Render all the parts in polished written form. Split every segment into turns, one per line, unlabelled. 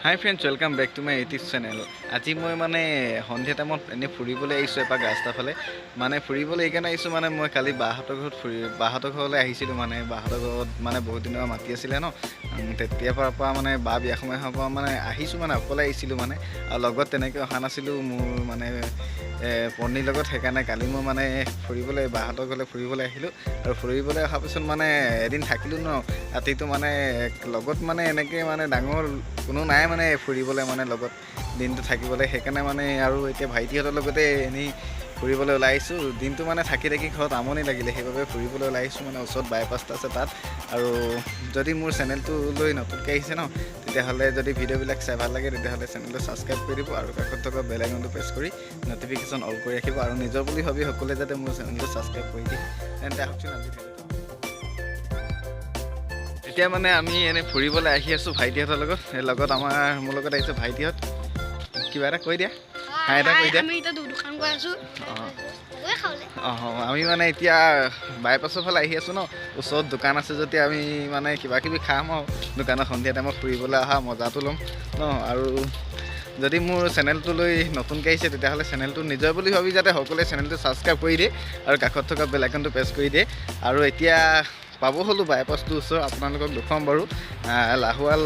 High friends, welcome back to my YouTube channel. আজি মই মানে সন্ধিয়া টাইমত এনেই ফুৰিবলৈ আহিছোঁ এপাক ৰাস্তাৰ ফালে। মানে ফুৰিবলৈ এইকাৰণে আহিছোঁ মানে মই কালি বাহঁতৰ ঘৰত বাহঁতৰ ঘৰলৈ আহিছিলোঁ। মানে বাহঁতৰ ঘৰত মানে বহুত দিনৰ মাতি আছিলে ন, তেতিয়াৰ পৰা মানে বা বিয়া সময় হোৱাৰ পৰা মানে আহিছোঁ, মানে অকলে আহিছিলোঁ মানে, আৰু লগত তেনেকৈ অহা নাছিলোঁ মোৰ মানে পত্নীৰ লগত। সেইকাৰণে কালি মই মানে ফুৰিবলৈ বাহঁতৰ ঘৰলৈ ফুৰিবলৈ আহিলোঁ, আৰু ফুৰিবলৈ অহাৰ পিছত মানে এদিন থাকিলোঁ ন ৰাতিটো। মানে লগত মানে এনেকৈ মানে ডাঙৰ কোনো নাই মানে ফুৰিবলৈ মানে লগত দিনটো থাকিবলৈ। সেইকাৰণে মানে আৰু এতিয়া ভাইটিহঁতৰ লগতে এনেই ফুৰিবলৈ ওলাই আহিছোঁ। দিনটো মানে থাকি ঘৰত আমনি লাগিলে, সেইবাবে ফুৰিবলৈ ওলাই আহিছোঁ। মানে ওচৰত বাইপাছটো আছে তাত। আৰু যদি মোৰ চেনেলটোলৈ নতুনকৈ আহিছে ন, তেতিয়াহ'লে যদি ভিডিঅ'বিলাক চাই ভাল লাগে তেতিয়াহ'লে চেনেলটো ছাবস্ক্ৰাইব কৰি দিব, আৰু কাষত থকা বেল আইকনটো প্ৰেছ কৰি ন'টিফিকেশ্যন অল কৰি ৰাখিব, আৰু নিজৰ বুলি ভাবি সকলোৱে যাতে মোৰ চেনেলটো ছাবস্ক্ৰাইব কৰি দিয়ে। তেন্তে আহকচোন আজি ভিডিঅ'টো। এতিয়া মানে আমি এনেই ফুৰিবলৈ আহি আছোঁ ভাইটিহঁতৰ লগত মোৰ লগত আহিছে ভাইটিহঁত। কিবা এটা কৈ দিয়া, হাই এটা কৈ দিয়া। আমি মানে এতিয়া বাইপাছৰ ফালে আহি আছোঁ ন, ওচৰত দোকান আছে যেতিয়া আমি মানে কিবা কিবি খাম আৰু দোকানত সন্ধিয়া টাইমত ফুৰিবলৈ অহা মজাটো ল'ম ন। আৰু যদি মোৰ চেনেলটোলৈ নতুনকৈ আহিছে তেতিয়াহ'লে চেনেলটো নিজৰ বুলি ভাবি যাতে সকলোৱে চেনেলটো ছাবস্ক্ৰাইব কৰি দিয়ে, আৰু কাষত থকা বেল আইকনটো প্ৰেছ কৰি দিয়ে। আৰু এতিয়া পাব হ'লোঁ বাইপাছটোৰ ওচৰত, আপোনালোকক দেখুৱাম বাৰু। লাহোৱাল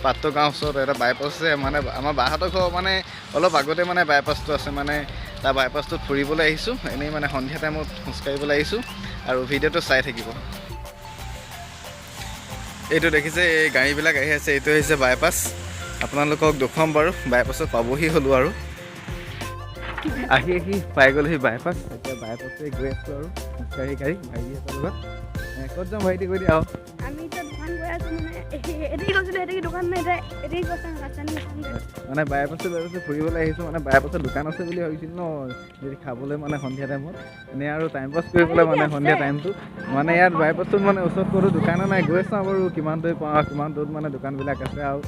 পাত্ৰ গাঁৱৰ ওচৰত এটা বাইপাছ আছে। মানে আমাৰ বাহঁতৰ ঘৰ মানে অলপ আগতে মানে বাইপাছটো আছে। মানে তাৰ বাইপাছটোত ফুৰিবলৈ আহিছোঁ, এনেই মানে সন্ধিয়া টাইমত খোজকাঢ়িবলৈ আহিছোঁ, আৰু ভিডিঅ'টো চাই থাকিব। এইটো দেখিছে, এই গাড়ীবিলাক আহি আছে, এইটো হৈছে বাইপাছ। আপোনালোকক দেখুৱাম বাৰু। বাইপাছত পাবহি হ'লোঁ, আৰু আহি পাই গ'লোহি বাইপাছ। এতিয়া বাইপাছে গৈ আছোঁ আৰু খোজকাঢ়ি ভাইটিহঁতৰ লগত। ক'ত যাম ভাইটি কৈ দিয়া।
আমি এতিয়া দোকান গৈ আছোঁ, মানে এদিকে গৈছিলোঁ, এদিকে দোকান নাই, এদিকে গৈছোঁ ৰাজধানী।
মানে বাইপাছে ফুৰিবলৈ আহিছোঁ। মানে বাইপাছত দোকান আছে বুলি ভাবিছিলোঁ ন, যদি খাবলৈ মানে সন্ধিয়া টাইমত এনেই আৰু টাইম পাছ কৰিবলৈ মানে সন্ধিয়া টাইমটো। মানে ইয়াত বাইপাছটোত মানে ওচৰত ক'তো দোকানো নাই। গৈ চাওঁ বাৰু কিমান দূৰ পাওঁ, কিমান দূৰত মানে দোকানবিলাক আছে আৰু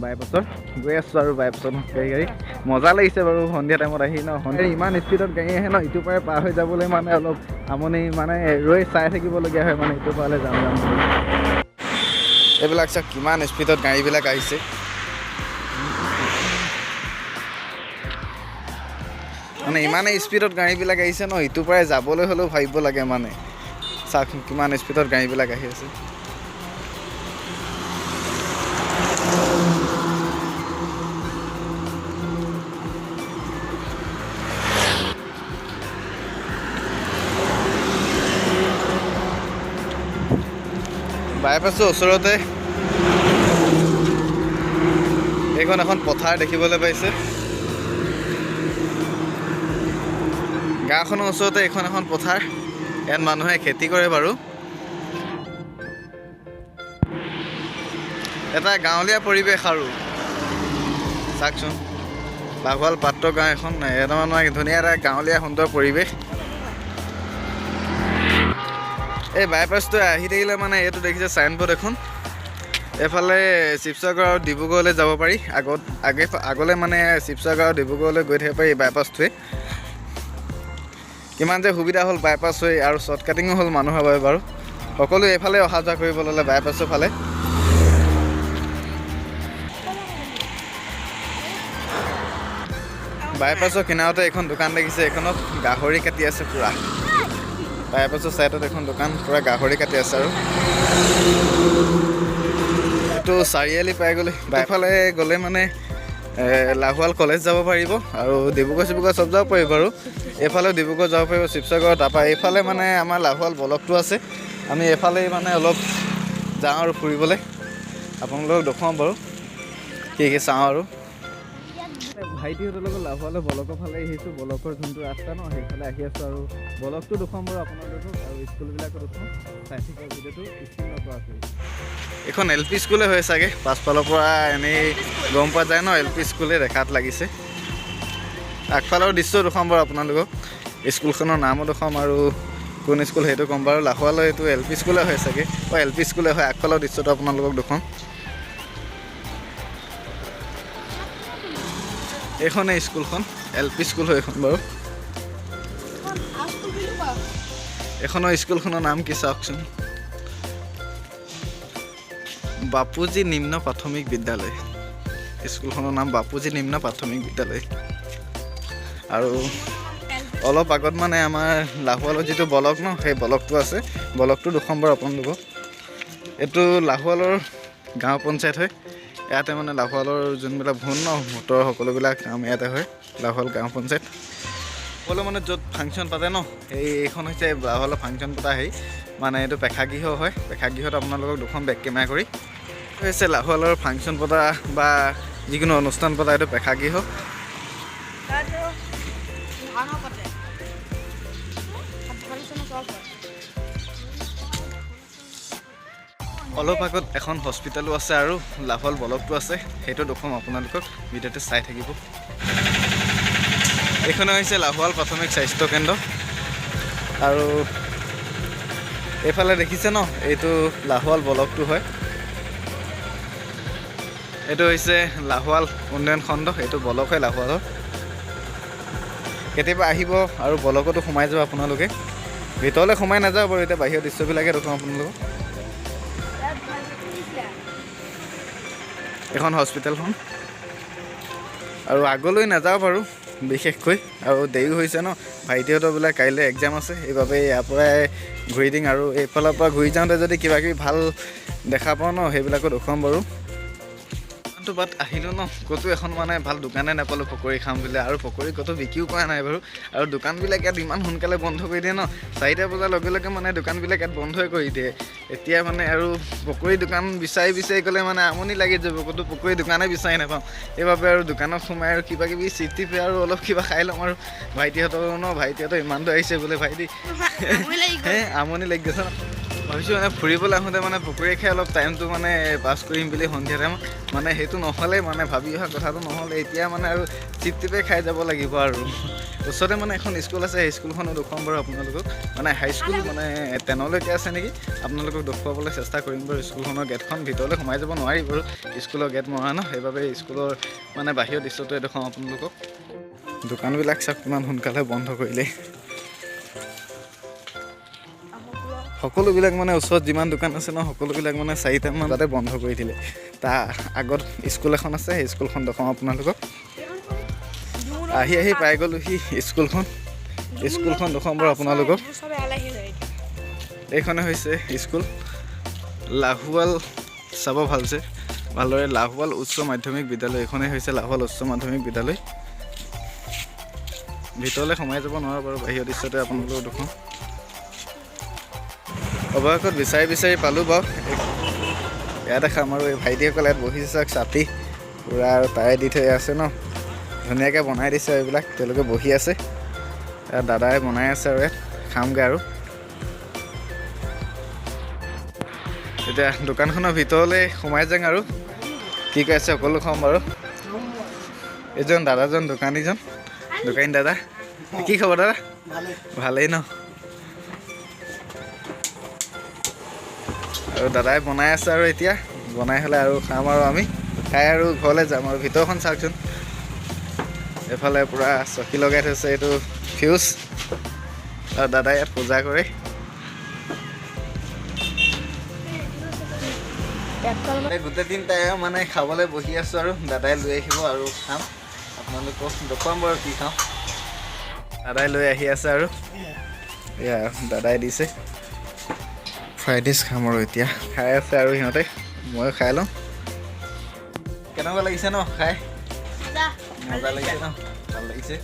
বাইপাছত গৈ আছোঁ। আৰু বাইপাছত খোজকাঢ়ি মজা লাগিছে বাৰু সন্ধিয়া টাইমত আহি ন। সন্ধিয়া ইমান স্পীডত গাড়ী আহে ন, ইটোৰ পাৰে পাৰ হৈ যাবলৈ মানে অলপ আমনি, মানে ৰৈ চাই থাকিবলগীয়া হয়। মানে ইটোৰ পাৰলৈ যাম এইবিলাক চাওক কিমান স্পীডত গাড়ীবিলাক আহিছে। মানে ইমানেই স্পীডত গাড়ীবিলাক আহিছে ন, ইটোৰ পৰাই যাবলৈ হ'লেও ভাবিব লাগে। মানে চাওক কিমান স্পীডত গাড়ীবিলাক আহি আছে। বাইপাছৰ ওচৰতে এইখন এখন পথাৰ দেখিবলৈ পাইছে। গাঁওখনৰ ওচৰতে এইখন এখন পথাৰ, ইয়াত মানুহে খেতি কৰে বাৰু। এটা গাঁৱলীয়া পৰিৱেশ, আৰু চাওকচোন লাহোৱাল পাত্ৰ গাঁও এখন, এটা মানে ধুনীয়া এটা গাঁৱলীয়া সুন্দৰ পৰিৱেশ। এই বাইপাছটো আহি থাকিলে মানে এইটো দেখিছে চাইনবোৰ্ড এখন, এইফালে শিৱসাগৰ আৰু ডিব্ৰুগড়লৈ যাব পাৰি। আগলৈ মানে শিৱসাগৰ আৰু ডিব্ৰুগড়লৈ গৈ থাকিব পাৰি এই বাইপাছটোৱে। কিমান যে সুবিধা হ'ল বাইপাছ হৈ, আৰু শ্বৰ্টকাটিঙো হ'ল মানুহৰ বাবে বাৰু। সকলোৱে এইফালে অহা যোৱা কৰিব ল'লে বাইপাছৰ ফালে। বাইপাছৰ কিনাৰতে এখন দোকান দেখিছে, এইখনত গাহৰি কাটি আছে পূৰা। বাইপাছৰ ছাইডত এখন দোকান, পূৰা গাহৰি কাটি আছে। আৰু এইটো চাৰিআলি পাই গ'লে, বাইফালে গ'লে মানে লাহোৱাল কলেজ যাব পাৰিব, আৰু ডিব্ৰুগড় চব যাব পাৰিব বাৰু। এইফালেও ডিব্ৰুগড় যাব পাৰিব, শিৱসাগৰ। তাৰপৰা এইফালে মানে আমাৰ লাহোৱাল ব্লকটো আছে, আমি এইফালেই মানে অলপ যাওঁ আৰু ফুৰিবলৈ। আপোনালোকক দেখুৱাম বাৰু কি চাওঁ। আৰু ভাইটিহঁতৰ লগত লাহোৱালৰ ব্লকৰ ফালে আহিছোঁ। ব্লকৰ যোনটো ৰাস্তা ন, সেইফালে আহি আছোঁ, আৰু ব্লকটো দেখুৱাম বাৰু আপোনালোকক, আৰু স্কুলবিলাকো দেখুৱাম। চাই থাকিব ভিডিঅ'টো স্ক্ৰীনৰ পৰা আছে। এইখন LP স্কুলে হয় চাগে, পাছফালৰ পৰা এনেই গম পোৱা যায় ন, LP স্কুলে দেখাত লাগিছে। আগফালৰ দৃশ্য দেখুৱাম বাৰু আপোনালোকক, স্কুলখনৰ নামো দেখুৱাম, আৰু কোন স্কুল সেইটো ক'ম বাৰু। লাহোৱালৰ এইটো LP স্কুলে হয় চাগে, LP স্কুলে হয়। আগফালৰ দৃশ্যটো আপোনালোকক দেখুৱাম। এইখনেই স্কুলখন, LP স্কুল হয় এইখন বাৰু। এইখনৰ স্কুলখনৰ নাম কি চাওকচোন, বাপুজী নিম্ন প্ৰাথমিক বিদ্যালয়। স্কুলখনৰ নাম বাপুজী নিম্ন প্ৰাথমিক বিদ্যালয়। আৰু অলপ আগত মানে আমাৰ লাহোৱালৰ যিটো ব্লক ন সেই ব্লকটো আছে, ব্লকটো 2 নম্বৰ আপোনালোকক। এইটো লাহোৱালৰ গাঁও পঞ্চায়ত হয়। ইয়াতে মানে লাহোৱালৰ যোনবিলাক ভোট ন ভোটৰ সকলোবিলাক কাম ইয়াতে হয়, লাহোৱাল গাঁও পঞ্চায়ত। সকলো মানে য'ত ফাংচন পাতে ন এইখন হৈছে লাহোৱালৰ ফাংচন পতা মানে এইটো প্ৰেক্ষাগৃহ হয়। প্ৰেক্ষাগৃহত আপোনালোকক 2খন বেক কেমেৰা কৰি হৈছে লাহোৱালৰ ফাংচন পতা বা যিকোনো অনুষ্ঠান পতা এইটো প্ৰেক্ষাগৃহ। অলপ আগত এখন হস্পিটেলো আছে আৰু লাহোৱাল ব্লকটো আছে, সেইটো দেখুৱাম আপোনালোকক, ভিডিঅ'টো চাই থাকিব। এইখনে হৈছে লাহোৱাল প্ৰাথমিক স্বাস্থ্য কেন্দ্ৰ। আৰু এইফালে দেখিছে ন এইটো লাহোৱাল ব্লকটো হয়। এইটো হৈছে লাহোৱাল উন্নয়ন খণ্ড, এইটো ব্লক হয় লাহোৱালৰ। কেতিয়াবা আহিব আৰু ব্লকতো সোমাই যাব আপোনালোকে। ভিতৰলৈ সোমাই নাযাব বাৰু, এতিয়া বাহিৰৰ দৃশ্যবিলাকে দেখুৱাম আপোনালোকক। এখন হস্পিটেলখন আৰু আগলৈ নাযাওঁ বাৰু বিশেষকৈ, আৰু দেৰি হৈছে ন ভাইটিহঁতৰ বোলে কাইলৈ এক্সাম আছে, সেইবাবে ইয়াৰ পৰাই ঘূৰি দিম। আৰু এইফালৰ পৰা ঘূৰি যাওঁতে যদি কিবাকিবি ভাল দেখা পাওঁ ন সেইবিলাকো দেখুৱাম বাৰু। বাট আহিলোঁ ন, ক'তো এখন মানে ভাল দোকানে নাপালোঁ পকৰি খাম বুলি, আৰু পকৰি ক'তো বিক্ৰীও কৰা নাই বাৰু। আৰু দোকানবিলাক ইয়াত ইমান সোনকালে বন্ধ কৰি দিয়ে ন, 4টা বজাৰ লগে লগে মানে দোকানবিলাক ইয়াত বন্ধই কৰি দিয়ে। এতিয়া মানে আৰু পকৰি দোকান বিচাৰি গ'লে মানে আমনি লাগি যাব, ক'তো পকৰি দোকানে বিচাৰি নাপাওঁ। সেইবাবে আৰু দোকানত সোমাই আৰু কিবাকিবি চিপি আৰু অলপ কিবা খাই ল'ম আৰু। ভাইটিহঁতৰ ইমান দূৰ আহিছে বোলে, ভাইটি আমনি লাগি গৈছে ন। ভাবিছোঁ মানে ফুৰিবলৈ আহোঁতে মানে পকৰি খাই অলপ টাইমটো মানে পাছ কৰিম বুলি সন্ধিয়া টাইমত, মানে সেইটো নহ'লে মানে ভাবি অহা কথাটো নহ'লে, এতিয়া মানে আৰু চিপে খাই যাব লাগিব। আৰু ওচৰতে মানে এখন স্কুল আছে, সেই স্কুলখনো দেখুৱাম বাৰু আপোনালোকক। মানে হাইস্কুল মানে 10লৈকে আছে নেকি, আপোনালোকক দেখুৱাবলৈ চেষ্টা কৰিম বাৰু। স্কুলখনৰ গেটখন ভিতৰলৈ সোমাই যাব নোৱাৰি বাৰু, স্কুলৰ গেট মৰা ন, সেইবাবে স্কুলৰ মানে বাহিৰৰ দৃশ্যটোৱে দেখুৱাম আপোনালোকক। দোকানবিলাক চাওক কিমান সোনকালে বন্ধ কৰিলে। সকলোবিলাক মানে ওচৰত যিমান দোকান আছে ন সকলোবিলাক মানে 4টামান বজাতে বন্ধ কৰি দিলে। তাৰ আগত স্কুল এখন আছে, সেই স্কুলখন দেখুৱাম আপোনালোকক। আহি পাই গ'লোহি স্কুলখন দেখুৱাম বাৰু আপোনালোকক। এইখনে হৈছে স্কুল লাহোৱাল, চাব ভালদৰে লাহোৱাল উচ্চ মাধ্যমিক বিদ্যালয়। এইখনেই হৈছে লাহোৱাল উচ্চ মাধ্যমিক বিদ্যালয়। ভিতৰলৈ সোমাই যাব নোৱাৰোঁ বাৰু, বাহিৰৰ দৃশ্যতে আপোনালোকক দেখুৱাম। অৱশেষত বিচাৰি পালোঁ বাৰু, ইয়াতে খাম। আৰু এই ভাইটিসকলে ইয়াত বহিছে চাওক, ছাতি পূৰা আৰু তাৰে দি থৈ আছে ন, ধুনীয়াকৈ বনাই দিছে এইবিলাক, তেওঁলোকে বহি আছে। ইয়াত দাদাই বনাই আছে আৰু ইয়াত খামগৈ। আৰু এতিয়া দোকানখনৰ ভিতৰলৈ সোমাই যাওঁ আৰু কি কৈ আছে সকলো খাম বাৰু। এইজন দাদাজন দোকানী দাদা, কি খবৰ দাদা? ভালেই ন? আৰু দাদাই বনাই আছে, আৰু এতিয়া বনাই হ'লে আৰু খাম আৰু আমি খাই আৰু ঘৰলৈ যাম। আৰু ভিতৰখন চাওকচোন, এফালে পূৰা চকী লগাই থৈছে, এইটো ফিউজ। আৰু দাদাই ইয়াত পূজা কৰে। গোটেই তিনিটাই মানে খাবলৈ বহি আছোঁ, আৰু দাদাই লৈ আহিব আৰু খাম। আপোনালোকক দেখুৱাম বাৰু কি খাওঁ। দাদাই লৈ আহি আছে আৰু এয়া দাদাই দিছে ফ্ৰাইড ৰাইচ খাম। আৰু এতিয়া খাই আছে আৰু সিহঁতে, ময়ো খাই লওঁ। কেনেকুৱা লাগিছে ন খাই? মজা লাগিছে ন? ভাল লাগিছে।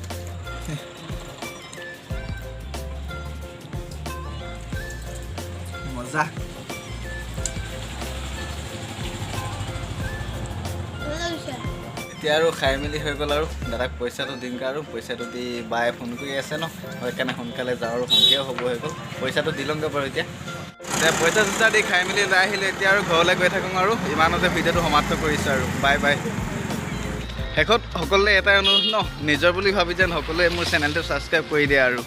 মজা। এতিয়া আৰু খাই মেলি হৈ গ'ল, আৰু দাদাক পইচাটো দিমগৈ। আৰু পইচাটো দি বায়ে ফোন কৰি আছে ন, সেইকাৰণে সোনকালে যাওঁ, আৰু সন্ধিয়াও হ'ব হৈ গ'ল। পইচাটো দি লওঁগৈ বাৰু। এতিয়া পইচা চইচা দি খাই মেলি ওলাই আহিলে, এতিয়া আৰু ঘৰলৈ গৈ থাকোঁ। আৰু ইমানতে ভিডিঅ'টো সমাপ্ত কৰিছোঁ, আৰু বাই। শেষত সকলোৱে এটাই অনুৰোধ ন, নিজৰ বুলি ভাবি যেন সকলোৱে মোৰ চেনেলটো ছাবস্ক্ৰাইব কৰি দিয়ে আৰু।